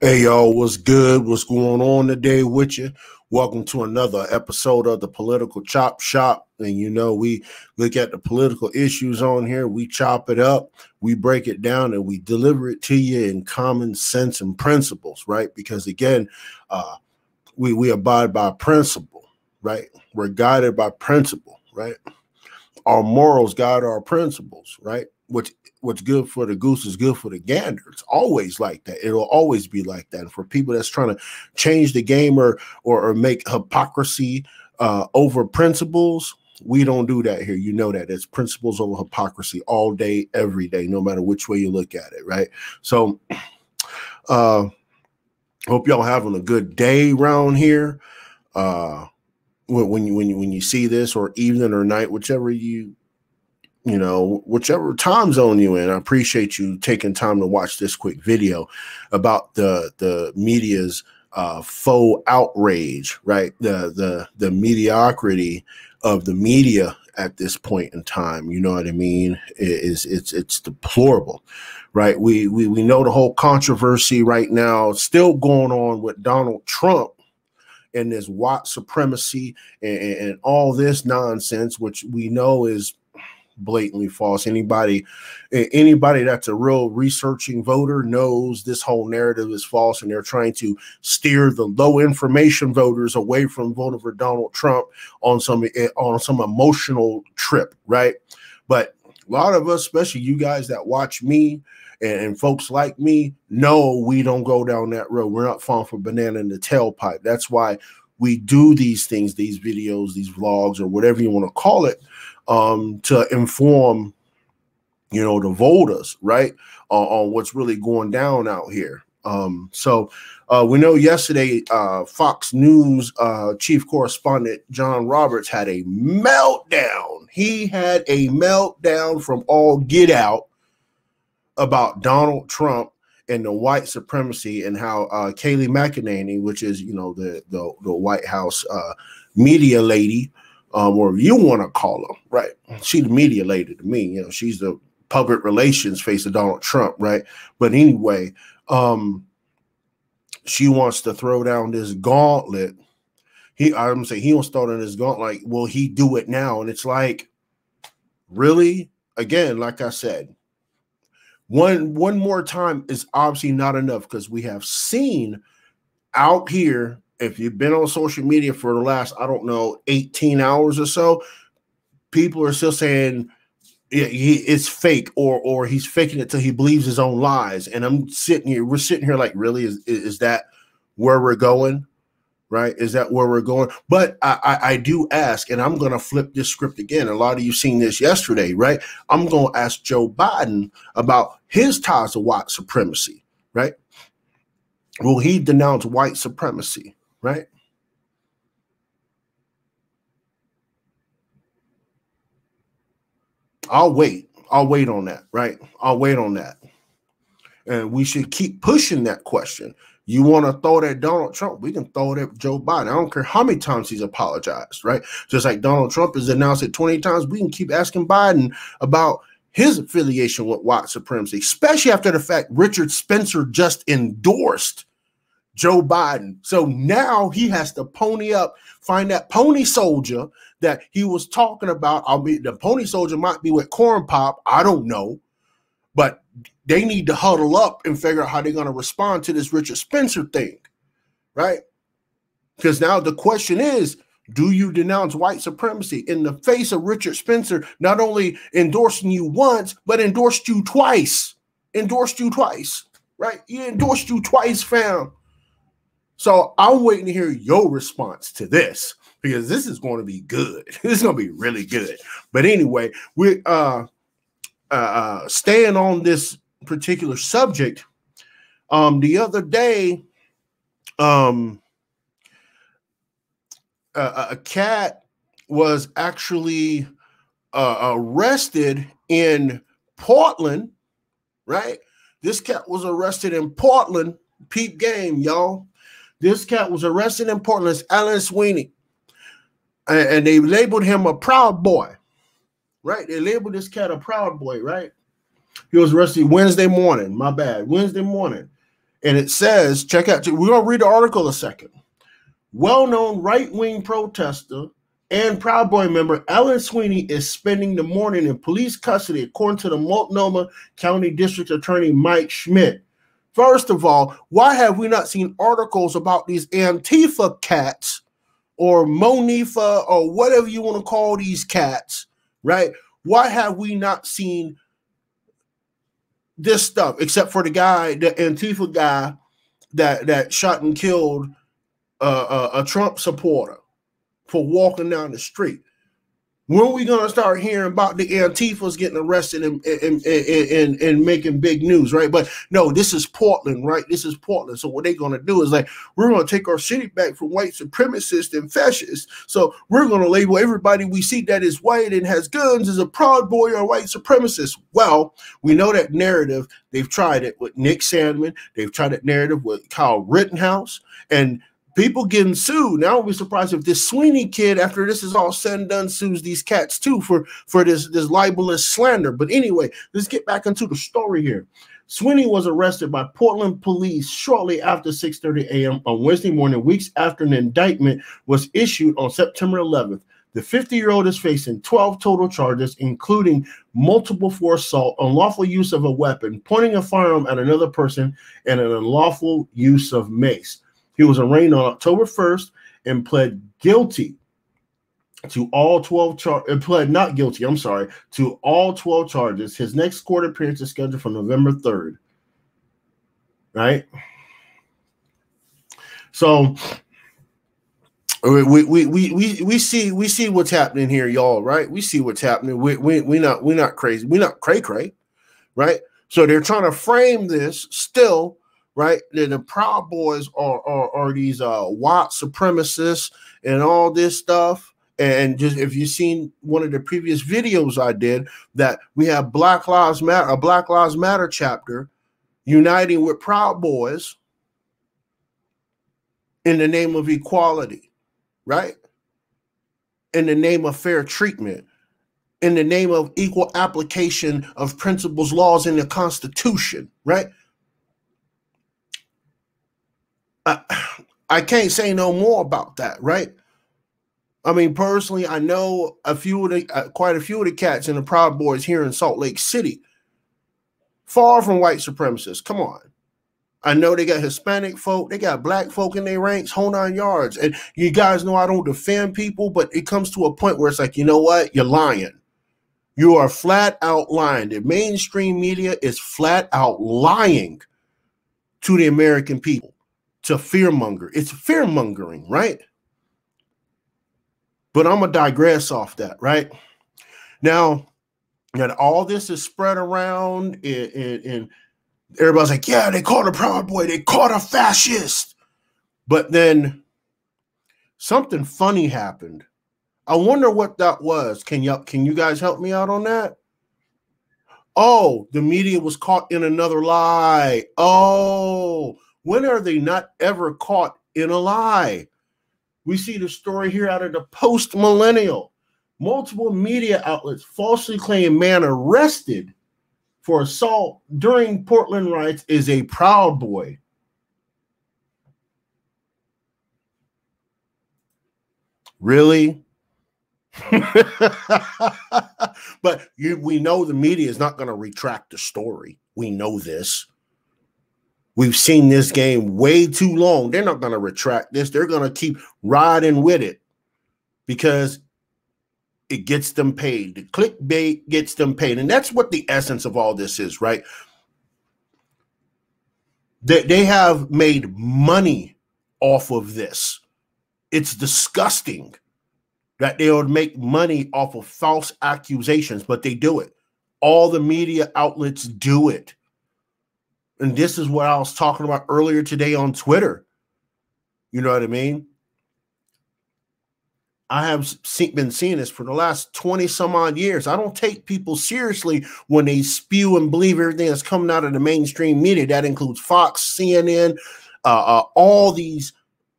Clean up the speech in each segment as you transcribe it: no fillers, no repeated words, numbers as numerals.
Hey y'all, what's good? What's going on today with you? Welcome to another episode of the Political Chop Shop. And we look at the political issues on here, we chop it up, we break it down, and we deliver it to you in common sense and principles, right? Because again, we abide by principle, right? We're guided by principle, right? Our morals guide our principles, right? What's good for the goose is good for the gander. It's always like that. It'll always be like that. And for people that's trying to change the game or make hypocrisy over principles, we don't do that here. You know that. It's principles over hypocrisy all day, every day, no matter which way you look at it, right? So hope y'all having a good day around here. When you see this, or evening or night, whichever whichever time zone you in, I appreciate you taking time to watch this quick video about the media's faux outrage, right? The mediocrity of the media at this point in time. You know what I mean? It's deplorable, right? We know the whole controversy right now still going on with Donald Trump and this white supremacy and all this nonsense, which we know is blatantly false. Anybody that's a real researching voter knows this whole narrative is false, and they're trying to steer the low information voters away from voting for Donald Trump on some emotional trip, right? But a lot of us, especially you guys that watch me and folks like me, know we don't go down that road. We're not falling for banana in the tailpipe. That's why we do these things, these videos, these vlogs, or whatever you want to call it, to inform, the voters, right, on what's really going down out here. So we know yesterday Fox News chief correspondent John Roberts had a meltdown. He had a meltdown from all get out about Donald Trump and the white supremacy, and how Kayleigh McEnany, which is the White House media lady, or you want to call her, right? She's the media lady to me. She's the public relations face of Donald Trump, right? But anyway, she wants to throw down this gauntlet. I'm gonna say he wants to throw down this gauntlet. Like, will he do it now? And it's like, really? Again, like I said, one more time is obviously not enough, because we have seen out here, if you've been on social media for the last, 18 hours or so, people are still saying it's fake, or he's faking it till he believes his own lies. And we're sitting here like, really, is that where we're going? Right? Is that where we're going? But I do ask, and I'm going to flip this script again. A lot of you seen this yesterday, right? I'm going to ask Joe Biden about his ties to white supremacy, right? Will he denounce white supremacy, right? I'll wait on that, right? I'll wait on that. And we should keep pushing that question. You want to throw it at Donald Trump, we can throw it at Joe Biden. I don't care how many times he's apologized, right? Just like Donald Trump has announced it 20 times, we can keep asking Biden about his affiliation with white supremacy, especially after the fact Richard Spencer just endorsed Joe Biden. So now he has to pony up, find that pony soldier that he was talking about. The pony soldier might be with Corn Pop, I don't know. But they need to huddle up and figure out how they're going to respond to this Richard Spencer thing, right? Because now the question is, do you denounce white supremacy in the face of Richard Spencer not only endorsing you once, but endorsed you twice? Right? He endorsed you twice, fam. So I'm waiting to hear your response to this, because this is going to be good. This is going to be really good. But anyway, we staying on this particular subject, the other day, a cat was actually arrested in Portland, right? This cat was arrested in Portland. Peep game, y'all. This cat was arrested in Portland. It's Alan Sweeney. And they labeled him a Proud Boy, right? They labeled this cat a Proud Boy, right? He was arrested Wednesday morning. My bad. Wednesday morning. And it says, check out, we're going to read the article a second. Well-known right-wing protester and Proud Boy member Alan Sweeney is spending the morning in police custody, according to the Multnomah County District Attorney Mike Schmidt. First of all, why have we not seen articles about these Antifa cats or Monifa or whatever you want to call these cats, right? Why have we not seen this stuff, except for the guy, the Antifa guy that shot and killed a Trump supporter for walking down the street? When are we going to start hearing about the Antifas getting arrested and making big news, right? But no, this is Portland, right? This is Portland. So what they're going to do is like, we're going to take our city back from white supremacists and fascists. So we're going to label everybody we see that is white and has guns as a Proud Boy or white supremacist. Well, we know that narrative. They've tried it with Nick Sandmann. They've tried that narrative with Kyle Rittenhouse, and people getting sued. Now I'll be surprised if this Sweeney kid, after this is all said and done, sues these cats too for this libelous slander. But anyway, let's get back into the story here. Sweeney was arrested by Portland police shortly after 6:30 a.m. on Wednesday morning, weeks after an indictment was issued on September 11th. The 50-year-old is facing 12 total charges, including multiple force assault, unlawful use of a weapon, pointing a firearm at another person, and an unlawful use of mace. He was arraigned on October 1st and pled guilty to all 12 charges. Pled not guilty, I'm sorry, to all 12 charges. His next court appearance is scheduled for November 3rd. Right? So we see what's happening here, y'all, right? We see what's happening. We're not crazy. We're not cray-cray, right? So they're trying to frame this still, right? The Proud Boys are these white supremacists and all this stuff. And just if you've seen one of the previous videos I did, that we have Black Lives Matter, a Black Lives Matter chapter uniting with Proud Boys in the name of equality, right? In the name of fair treatment, in the name of equal application of principles, laws in the Constitution, right? I can't say no more about that, right? I mean, personally, I know quite a few of the cats in the Proud Boys here in Salt Lake City. Far from white supremacists. Come on. I know they got Hispanic folk, they got black folk in their ranks, whole 9 yards. And you guys know I don't defend people, but it comes to a point where it's like, you know what? You're lying. You are flat out lying. The mainstream media is flat out lying to the American people. To fearmonger. It's fear-mongering, right? But I'm going to digress off that, right? Now, and all this is spread around, and everybody's like, yeah, they caught a Proud Boy. They caught a fascist. But then something funny happened. I wonder what that was. Can you guys help me out on that? Oh, the media was caught in another lie. Oh, when are they not ever caught in a lie? We see the story here out of the Post-Millennial. Multiple media outlets falsely claim man arrested for assault during Portland riots is a Proud Boy. Really? But we know the media is not going to retract the story. We know this. We've seen this game way too long. They're not going to retract this. They're going to keep riding with it because it gets them paid. The clickbait gets them paid. And that's what the essence of all this is, right? They have made money off of this. It's disgusting that they would make money off of false accusations, but they do it. All the media outlets do it. And this is what I was talking about earlier today on Twitter. You know what I mean? I have been seeing this for the last 20 some odd years. I don't take people seriously when they spew and believe everything that's coming out of the mainstream media. That includes Fox, CNN, all these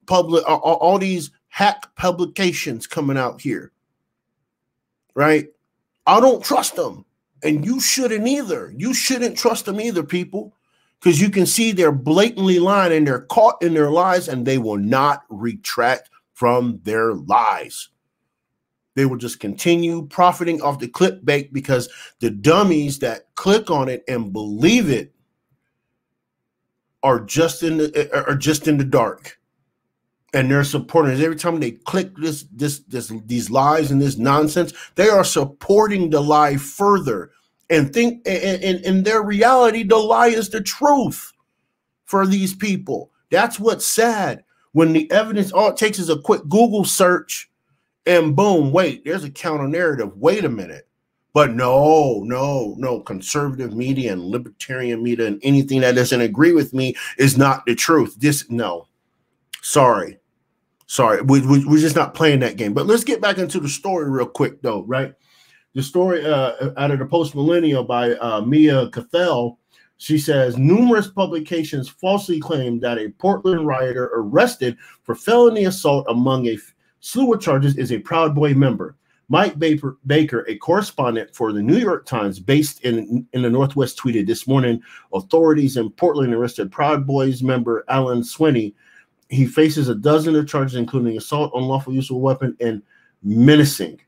all these hack publications coming out here. Right? I don't trust them. And you shouldn't either. You shouldn't trust them either, people. because you can see they're blatantly lying and they're caught in their lies, and they will not retract from their lies. They will just continue profiting off the clickbait because the dummies that click on it and believe it are just in the dark. And they're supporting it. Every time they click these lies and this nonsense, they are supporting the lie further and think in their reality, the lie is the truth for these people. That's what's sad. When the evidence, all it takes is a quick Google search and boom, wait, there's a counter narrative. Wait a minute. But no, conservative media and libertarian media and anything that doesn't agree with me is not the truth. Sorry, we're just not playing that game. But let's get back into the story real quick, though, right? The story out of the Post Millennial by Mia Cathell. She says numerous publications falsely claim that a Portland rioter arrested for felony assault among a slew of charges is a Proud Boy member. Mike Baker, a correspondent for the New York Times based in the Northwest, tweeted this morning, authorities in Portland arrested Proud Boys member Alan Swinney. He faces a dozen of charges, including assault, unlawful use of a weapon, and menacing.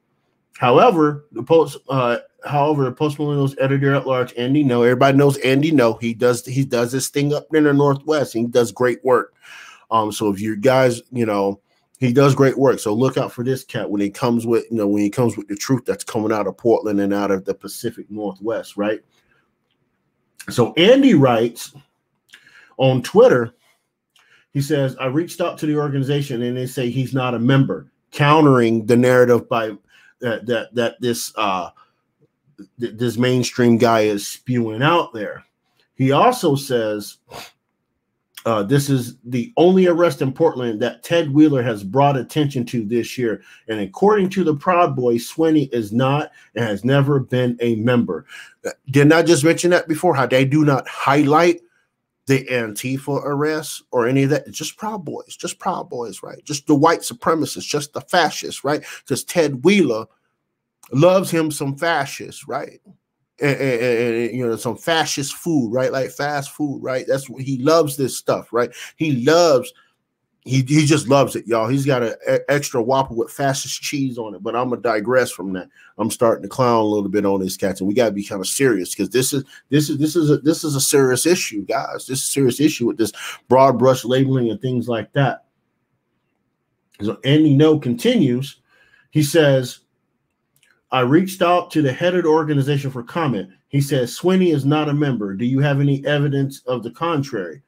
However, the Post Millennial's editor at large, Andy No, everybody knows Andy No. He does this thing up in the Northwest, and he does great work. So if you guys, he does great work. So look out for this cat when he comes with, the truth that's coming out of Portland and out of the Pacific Northwest, right? So Andy writes on Twitter. He says, I reached out to the organization and they say he's not a member, countering the narrative by that this mainstream guy is spewing out there. He also says this is the only arrest in Portland that Ted Wheeler has brought attention to this year. And according to the Proud Boys, Swinney is not and has never been a member. Didn't I just mention that before? How they do not highlight the Antifa arrests or any of that? It's just Proud Boys, right? Just the white supremacists, just the fascists, right? Because Ted Wheeler loves him some fascists, right? And some fascist food, right? Like fast food, right? That's what he loves, this stuff, right? He just loves it, y'all. He's got an extra Whopper with fascist cheese on it. But I'm gonna digress from that. I'm starting to clown a little bit on this, cats, and we gotta be kind of serious because this is a serious issue, guys. This is a serious issue with this broad brush labeling and things like that. So Andy No continues. He says, I reached out to the head of the organization for comment. He says Swinney is not a member. Do you have any evidence of the contrary?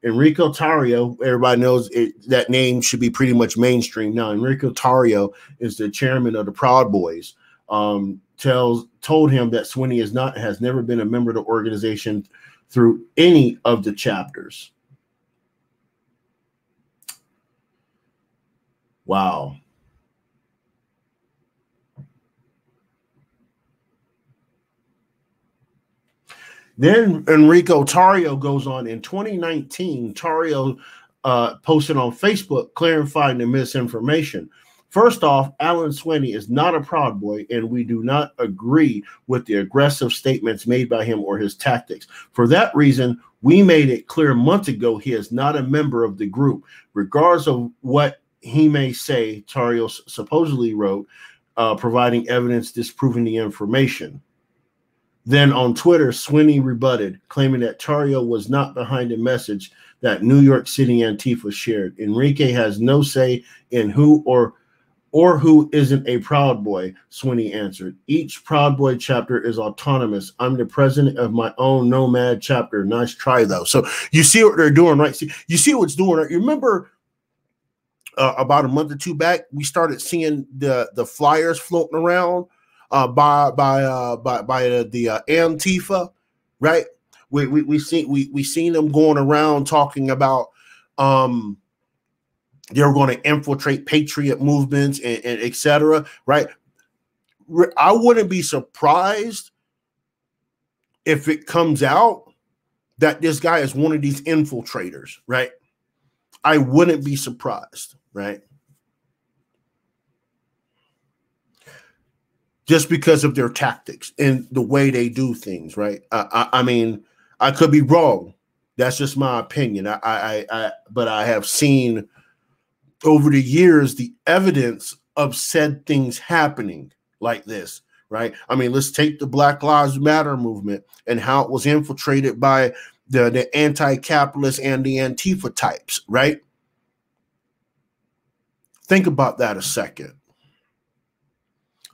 Enrico Tarrio, everybody knows that name should be pretty much mainstream now. Enrico Tarrio is the chairman of the Proud Boys. Told him that Swinney has never been a member of the organization through any of the chapters. Wow. Then Enrico Tarrio goes on. In 2019, Tarrio posted on Facebook clarifying the misinformation. First off, Alan Swinney is not a Proud Boy, and we do not agree with the aggressive statements made by him or his tactics. For that reason, we made it clear months ago he is not a member of the group. Regardless of what he may say, Tarrio supposedly wrote, providing evidence disproving the information. Then on Twitter, Swinney rebutted, claiming that Tarrio was not behind a message that New York City Antifa shared. Enrique has no say in who or who isn't a Proud Boy, Swinney answered. Each Proud Boy chapter is autonomous. I'm the president of my own Nomad chapter. Nice try, though. So you see what they're doing, right? You see what's doing, right? You remember about a month or two back, we started seeing the flyers floating around by the Antifa, right? We seen them going around talking about they're going to infiltrate patriot movements and et cetera, right? I wouldn't be surprised if it comes out that this guy is one of these infiltrators, right? I wouldn't be surprised, right? Just because of their tactics and the way they do things, right? I mean, I could be wrong, That's just my opinion. But I have seen over the years the evidence of said things happening like this, right? I mean, let's take the Black Lives Matter movement and how it was infiltrated by the anti-capitalist and the Antifa types, right? Think about that a second.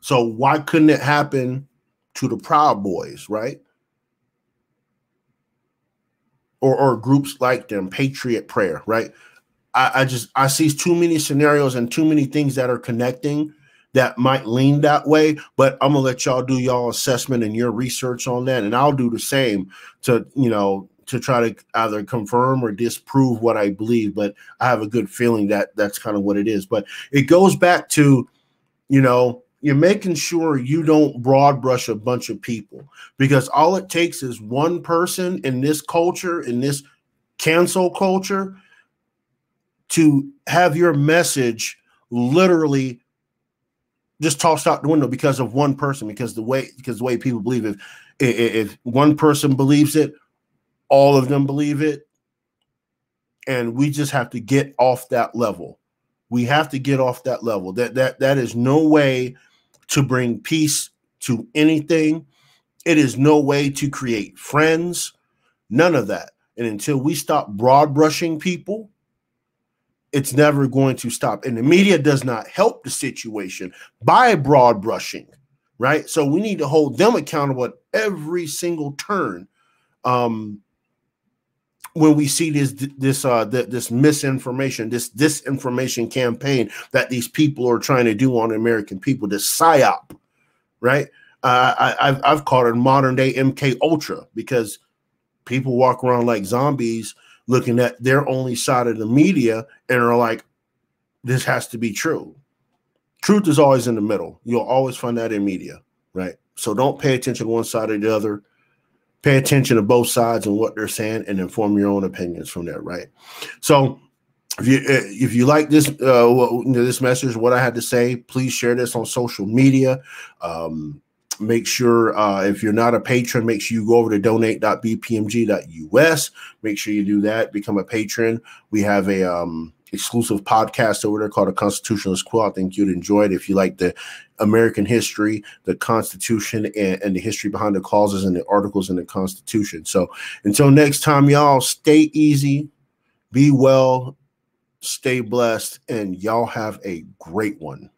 So why couldn't it happen to the Proud Boys, right? Or groups like them, Patriot Prayer, right? I see too many scenarios and too many things that are connecting that might lean that way. But I'm gonna let y'all do y'all assessment and your research on that, and I'll do the same to, you know, to try to either confirm or disprove what I believe. But I have a good feeling that that's kind of what it is. But it goes back to, you know, you're making sure you don't broad brush a bunch of people, because all it takes is one person in this culture, in this cancel culture, to have your message literally just tossed out the window because of one person, because the way people believe. If one person believes it, all of them believe it. And we just have to get off that level. We have to get off that level. That is no way to bring peace to anything. It is no way to create friends, none of that. And until we stop broad brushing people, it's never going to stop. And the media does not help the situation by broad brushing, right? So we need to hold them accountable at every single turn. When we see this misinformation, this disinformation campaign that these people are trying to do on American people, this psyop, right? I've called it modern day MK Ultra, because people walk around like zombies looking at their only side of the media and are like, this has to be true. Truth is always in the middle. You'll always find that in media, right? So don't pay attention to one side or the other. Pay attention to both sides and what they're saying, and inform your own opinions from there, right? So if you like this this message, what I had to say, please share this on social media. Make sure if you're not a patron, make sure you go over to donate.bpmg.us. Make sure you do that. Become a patron. We have a exclusive podcast over there called A Constitutionalist Quill. I think you'd enjoy it if you like the American history, the Constitution, and the history behind the clauses and the articles in the Constitution. So until next time, y'all, stay easy, be well, stay blessed, and y'all have a great one.